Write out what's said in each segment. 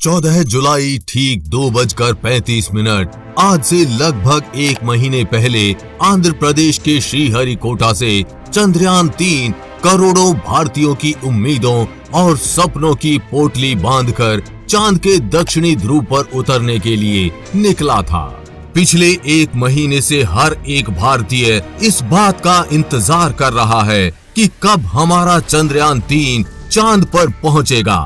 14 जुलाई ठीक 2:35 आज से लगभग एक महीने पहले आंध्र प्रदेश के श्रीहरिकोटा से चंद्रयान-3 करोड़ों भारतीयों की उम्मीदों और सपनों की पोटली बांधकर चांद के दक्षिणी ध्रुव पर उतरने के लिए निकला था। पिछले एक महीने से हर एक भारतीय इस बात का इंतजार कर रहा है कि कब हमारा चंद्रयान-3 चांद पर पहुंचेगा।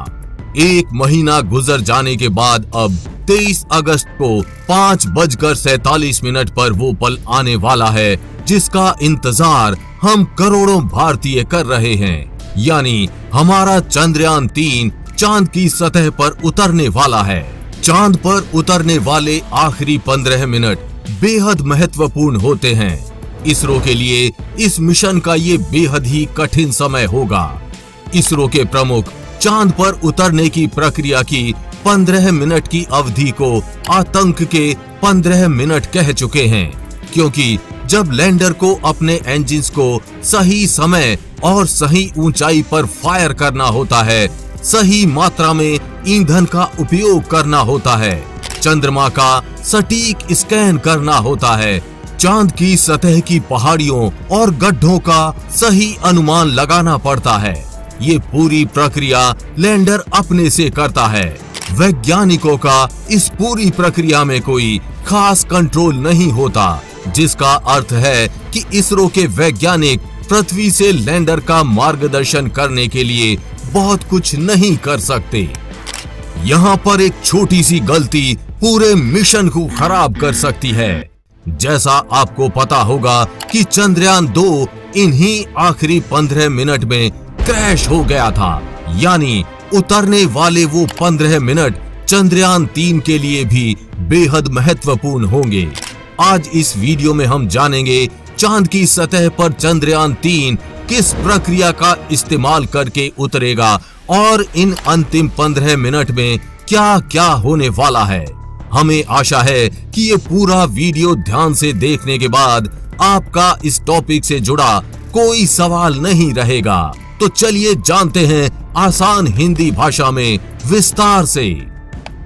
एक महीना गुजर जाने के बाद अब 23 अगस्त को 5:47 पर वो पल आने वाला है जिसका इंतजार हम करोड़ों भारतीय कर रहे हैं। यानी हमारा चंद्रयान-3 चांद की सतह पर उतरने वाला है। चांद पर उतरने वाले आखिरी 15 मिनट बेहद महत्वपूर्ण होते हैं। इसरो के लिए इस मिशन का ये बेहद ही कठिन समय होगा। इसरो के प्रमुख चांद पर उतरने की प्रक्रिया की 15 मिनट की अवधि को आतंक के 15 मिनट कह चुके हैं, क्योंकि जब लैंडर को अपने इंजन्स को सही समय और सही ऊंचाई पर फायर करना होता है, सही मात्रा में ईंधन का उपयोग करना होता है, चंद्रमा का सटीक स्कैन करना होता है, चांद की सतह की पहाड़ियों और गड्ढों का सही अनुमान लगाना पड़ता है। ये पूरी प्रक्रिया लैंडर अपने से करता है। वैज्ञानिकों का इस पूरी प्रक्रिया में कोई खास कंट्रोल नहीं होता, जिसका अर्थ है कि इसरो के वैज्ञानिक पृथ्वी से लैंडर का मार्गदर्शन करने के लिए बहुत कुछ नहीं कर सकते। यहाँ पर एक छोटी सी गलती पूरे मिशन को खराब कर सकती है। जैसा आपको पता होगा कि चंद्रयान-2 इन्हीं आखिरी 15 मिनट में क्रैश हो गया था। यानी उतरने वाले वो 15 मिनट चंद्रयान-3 के लिए भी बेहद महत्वपूर्ण होंगे। आज इस वीडियो में हम जानेंगे चांद की सतह पर चंद्रयान-3 किस प्रक्रिया का इस्तेमाल करके उतरेगा और इन अंतिम 15 मिनट में क्या क्या होने वाला है। हमें आशा है कि ये पूरा वीडियो ध्यान से देखने के बाद आपका इस टॉपिक से जुड़ा कोई सवाल नहीं रहेगा। तो चलिए जानते हैं आसान हिंदी भाषा में विस्तार से।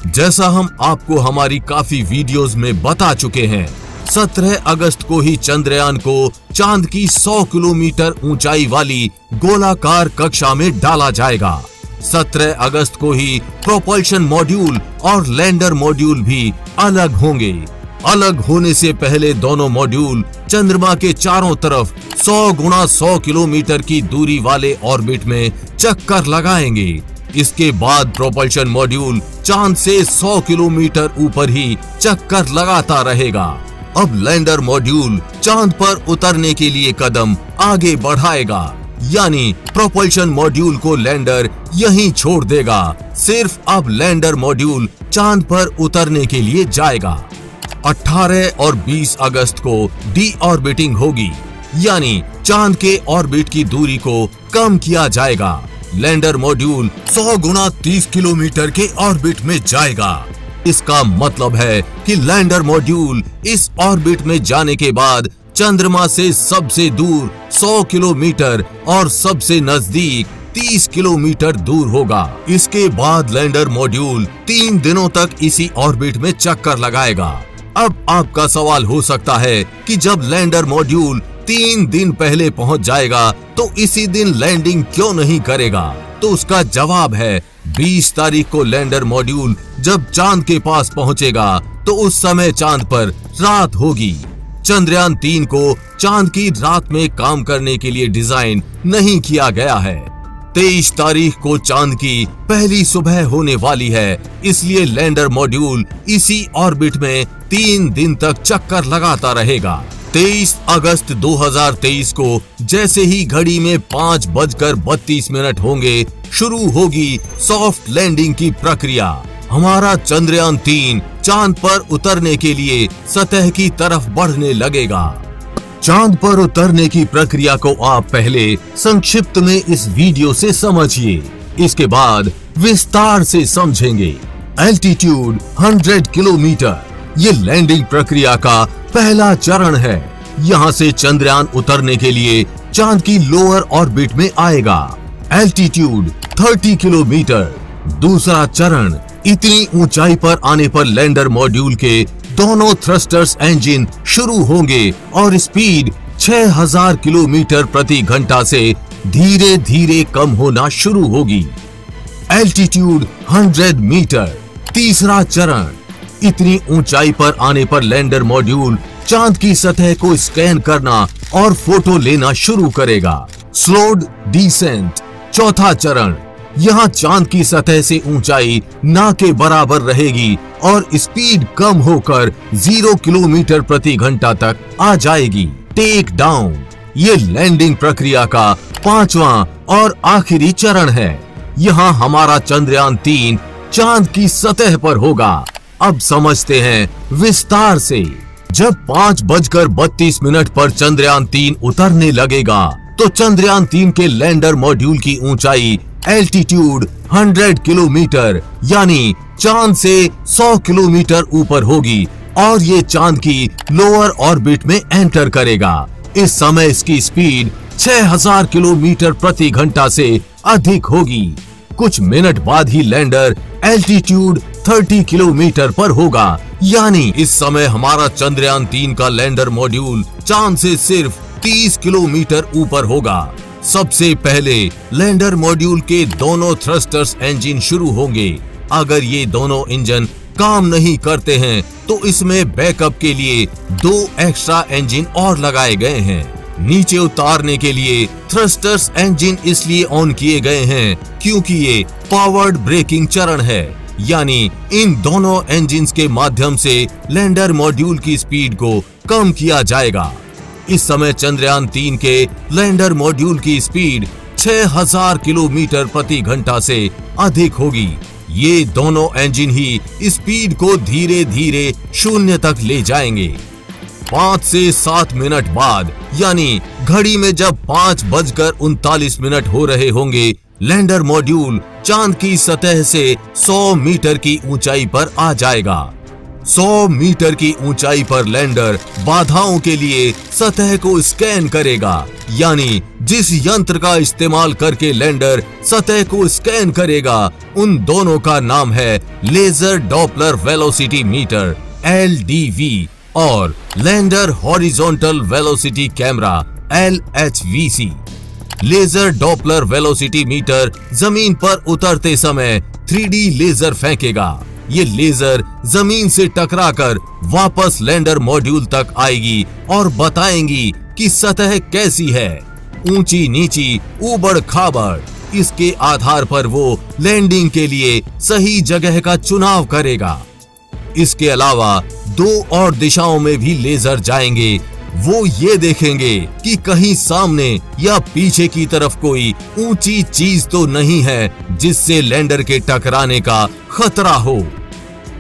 जैसा हम आपको हमारी काफी वीडियोस में बता चुके हैं, 17 अगस्त को ही चंद्रयान को चांद की 100 किलोमीटर ऊंचाई वाली गोलाकार कक्षा में डाला जाएगा। 17 अगस्त को ही प्रोपल्शन मॉड्यूल और लैंडर मॉड्यूल भी अलग होंगे। अलग होने से पहले दोनों मॉड्यूल चंद्रमा के चारों तरफ 100 गुणा 100 किलोमीटर की दूरी वाले ऑर्बिट में चक्कर लगाएंगे। इसके बाद प्रोपल्शन मॉड्यूल चांद से 100 किलोमीटर ऊपर ही चक्कर लगाता रहेगा। अब लैंडर मॉड्यूल चांद पर उतरने के लिए कदम आगे बढ़ाएगा। यानी प्रोपल्शन मॉड्यूल को लैंडर यहीं छोड़ देगा। सिर्फ अब लैंडर मॉड्यूल चांद पर उतरने के लिए जाएगा। 18 और 20 अगस्त को डी ऑर्बिटिंग होगी, यानी चांद के ऑर्बिट की दूरी को कम किया जाएगा। लैंडर मॉड्यूल 100 गुणा 30 किलोमीटर के ऑर्बिट में जाएगा। इसका मतलब है कि लैंडर मॉड्यूल इस ऑर्बिट में जाने के बाद चंद्रमा से सबसे दूर 100 किलोमीटर और सबसे नजदीक 30 किलोमीटर दूर होगा। इसके बाद लैंडर मॉड्यूल 3 दिनों तक इसी ऑर्बिट में चक्कर लगाएगा। अब आपका सवाल हो सकता है कि जब लैंडर मॉड्यूल 3 दिन पहले पहुंच जाएगा तो इसी दिन लैंडिंग क्यों नहीं करेगा? तो उसका जवाब है 20 तारीख को लैंडर मॉड्यूल जब चांद के पास पहुंचेगा तो उस समय चांद पर रात होगी। चंद्रयान-3 को चांद की रात में काम करने के लिए डिजाइन नहीं किया गया है। 23 तारीख को चांद की पहली सुबह होने वाली है, इसलिए लैंडर मॉड्यूल इसी ऑर्बिट में 3 दिन तक चक्कर लगाता रहेगा। 23 अगस्त 2023 को जैसे ही घड़ी में 5:32 होंगे, शुरू होगी सॉफ्ट लैंडिंग की प्रक्रिया। हमारा चंद्रयान-3 चांद पर उतरने के लिए सतह की तरफ बढ़ने लगेगा। चांद पर उतरने की प्रक्रिया को आप पहले संक्षिप्त में इस वीडियो से समझिए, इसके बाद विस्तार से समझेंगे। एल्टीट्यूड 100 किलोमीटर ये लैंडिंग प्रक्रिया का पहला चरण है। यहाँ से चंद्रयान उतरने के लिए चांद की लोअर ऑर्बिट में आएगा। Altitude 30 kilometre. दूसरा चरण इतनी ऊंचाई पर आने पर लैंडर मॉड्यूल के दोनों थ्रस्टर्स इंजन शुरू होंगे और स्पीड 6000 किलोमीटर प्रति घंटा से धीरे धीरे कम होना शुरू होगी। Altitude 100 metre. तीसरा चरण, इतनी ऊंचाई पर आने पर लैंडर मॉड्यूल चांद की सतह को स्कैन करना और फोटो लेना शुरू करेगा। Slowed descent. चौथा चरण, यहाँ चांद की सतह से ऊंचाई ना के बराबर रहेगी और स्पीड कम होकर 0 किलोमीटर प्रति घंटा तक आ जाएगी। Take down. ये लैंडिंग प्रक्रिया का 5वां और आखिरी चरण है। यहाँ हमारा चंद्रयान 3 चांद की सतह पर होगा। अब समझते हैं विस्तार से। जब 5:32 पर चंद्रयान 3 उतरने लगेगा तो चंद्रयान 3 के लैंडर मॉड्यूल की ऊंचाई एल्टीट्यूड 100 किलोमीटर यानी चांद से 100 किलोमीटर ऊपर होगी और ये चांद की लोअर ऑर्बिट में एंटर करेगा। इस समय इसकी स्पीड 6000 किलोमीटर प्रति घंटा से अधिक होगी। कुछ मिनट बाद ही लैंडर एल्टीट्यूड 30 किलोमीटर पर होगा, यानी इस समय हमारा चंद्रयान 3 का लैंडर मॉड्यूल चांद से सिर्फ 30 किलोमीटर ऊपर होगा। सबसे पहले लैंडर मॉड्यूल के दोनों थ्रस्टर्स इंजन शुरू होंगे। अगर ये दोनों इंजन काम नहीं करते हैं तो इसमें बैकअप के लिए 2 एक्स्ट्रा इंजन और लगाए गए हैं। नीचे उतारने के लिए थ्रस्टर्स इंजन इसलिए ऑन किए गए हैं क्योंकि ये पावर्ड ब्रेकिंग चरण है, यानी इन दोनों इंजन्स के माध्यम से लैंडर मॉड्यूल की स्पीड को कम किया जाएगा। इस समय चंद्रयान 3 के लैंडर मॉड्यूल की स्पीड 6000 किलोमीटर प्रति घंटा से अधिक होगी। ये दोनों इंजन ही स्पीड को धीरे धीरे 0 तक ले जाएंगे। 5 से 7 मिनट बाद यानी घड़ी में जब 5:39 हो रहे होंगे, लैंडर मॉड्यूल चांद की सतह से 100 मीटर की ऊंचाई पर आ जाएगा। 100 मीटर की ऊंचाई पर लैंडर बाधाओं के लिए सतह को स्कैन करेगा, यानी जिस यंत्र का इस्तेमाल करके लैंडर सतह को स्कैन करेगा उन दोनों का नाम है laser Doppler velocity meter LDV और lander horizontal velocity camera LHVC। Laser Doppler velocity meter जमीन पर उतरते समय 3D लेजर फेंकेगा। ये लेजर जमीन से टकराकर वापस लैंडर मॉड्यूल तक आएगी और बताएंगी कि सतह कैसी है, ऊंची नीची ऊबड़ खाबड़। इसके आधार पर वो लैंडिंग के लिए सही जगह का चुनाव करेगा। इसके अलावा 2 और दिशाओं में भी लेजर जाएंगे। वो ये देखेंगे कि कहीं सामने या पीछे की तरफ कोई ऊंची चीज तो नहीं है जिससे लैंडर के टकराने का खतरा हो।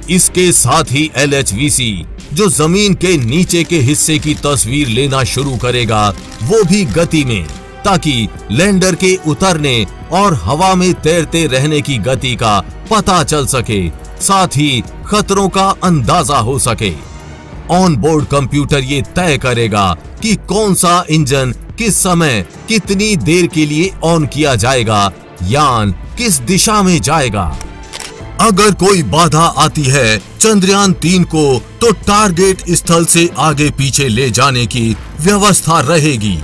इसके साथ ही LHVC जो जमीन के नीचे के हिस्से की तस्वीर लेना शुरू करेगा, वो भी गति में, ताकि लैंडर के उतरने और हवा में तैरते रहने की गति का पता चल सके, साथ ही खतरों का अंदाजा हो सके। ऑन बोर्ड कंप्यूटर ये तय करेगा कि कौन सा इंजन किस समय कितनी देर के लिए ऑन किया जाएगा, यान किस दिशा में जाएगा। अगर कोई बाधा आती है चंद्रयान 3 को तो टारगेट स्थल से आगे पीछे ले जाने की व्यवस्था रहेगी।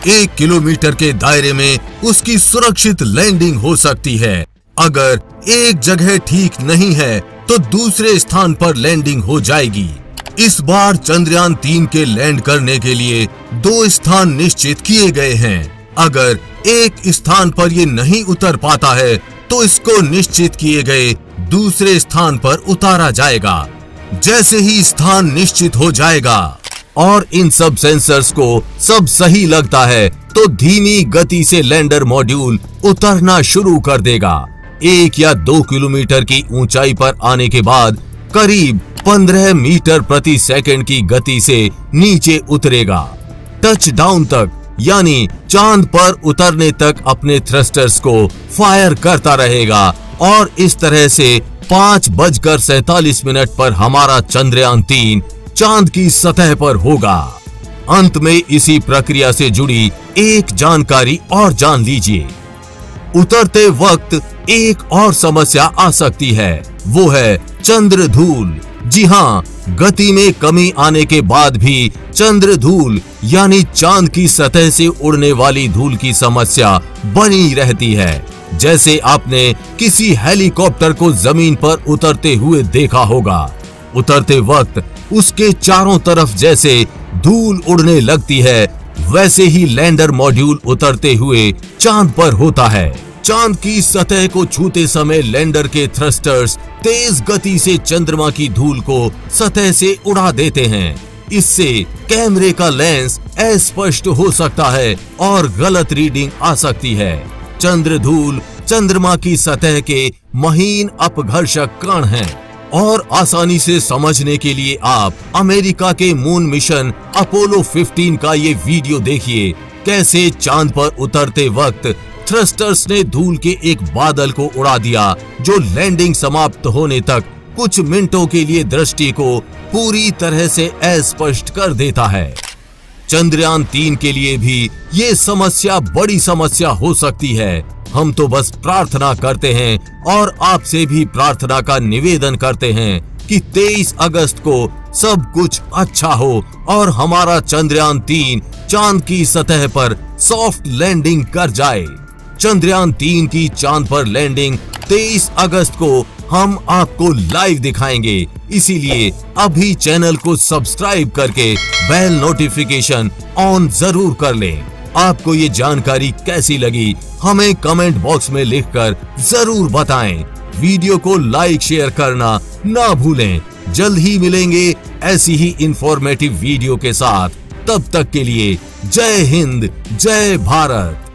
1 किलोमीटर के दायरे में उसकी सुरक्षित लैंडिंग हो सकती है। अगर एक जगह ठीक नहीं है तो दूसरे स्थान पर लैंडिंग हो जाएगी। इस बार चंद्रयान 3 के लैंड करने के लिए 2 स्थान निश्चित किए गए हैं। अगर एक स्थान पर ये नहीं उतर पाता है तो इसको निश्चित किए गए दूसरे स्थान पर उतारा जाएगा। जैसे ही स्थान निश्चित हो जाएगा और इन सब सेंसर्स को सब सही लगता है तो धीमी गति से लैंडर मॉड्यूल उतरना शुरू कर देगा। 1 या 2 किलोमीटर की ऊंचाई पर आने के बाद करीब 15 मीटर प्रति सेकंड की गति से नीचे उतरेगा। टच डाउन तक यानी चांद पर उतरने तक अपने थ्रस्टर्स को फायर करता रहेगा और इस तरह से 5:47 पर हमारा चंद्रयान 3 चांद की सतह पर होगा। अंत में इसी प्रक्रिया से जुड़ी एक जानकारी और जान लीजिए। उतरते वक्त एक और समस्या आ सकती है, वो है चंद्र धूल। जी हाँ, गति में कमी आने के बाद भी चंद्र धूल यानी चांद की सतह से उड़ने वाली धूल की समस्या बनी रहती है। जैसे आपने किसी हेलीकॉप्टर को जमीन पर उतरते हुए देखा होगा, उतरते वक्त उसके चारों तरफ जैसे धूल उड़ने लगती है, वैसे ही लैंडर मॉड्यूल उतरते हुए चांद पर होता है। चांद की सतह को छूते समय लैंडर के थ्रस्टर्स तेज गति से चंद्रमा की धूल को सतह से उड़ा देते हैं। इससे कैमरे का लेंस अस्पष्ट हो सकता है और गलत रीडिंग आ सकती है। चंद्र धूल चंद्रमा की सतह के महीन अपघर्षक कण हैं और आसानी से समझने के लिए आप अमेरिका के मून मिशन अपोलो 15 का ये वीडियो देखिए, कैसे चांद पर उतरते वक्त थ्रस्टर्स ने धूल के एक बादल को उड़ा दिया, जो लैंडिंग समाप्त होने तक कुछ मिनटों के लिए दृष्टि को पूरी तरह से अस्पष्ट कर देता है। चंद्रयान 3 के लिए भी ये समस्या बड़ी समस्या हो सकती है। हम तो बस प्रार्थना करते हैं और आपसे भी प्रार्थना का निवेदन करते हैं कि 23 अगस्त को सब कुछ अच्छा हो और हमारा चंद्रयान 3 चांद की सतह पर सॉफ्ट लैंडिंग कर जाए। चंद्रयान 3 की चांद पर लैंडिंग 23 अगस्त को हम आपको लाइव दिखाएंगे। इसीलिए अभी चैनल को सब्सक्राइब करके बेल नोटिफिकेशन ऑन जरूर कर लें। आपको ये जानकारी कैसी लगी हमें कमेंट बॉक्स में लिखकर जरूर बताएं। वीडियो को लाइक शेयर करना ना भूलें। जल्द ही मिलेंगे ऐसी ही इंफॉर्मेटिव वीडियो के साथ। तब तक के लिए जय हिंद, जय भारत।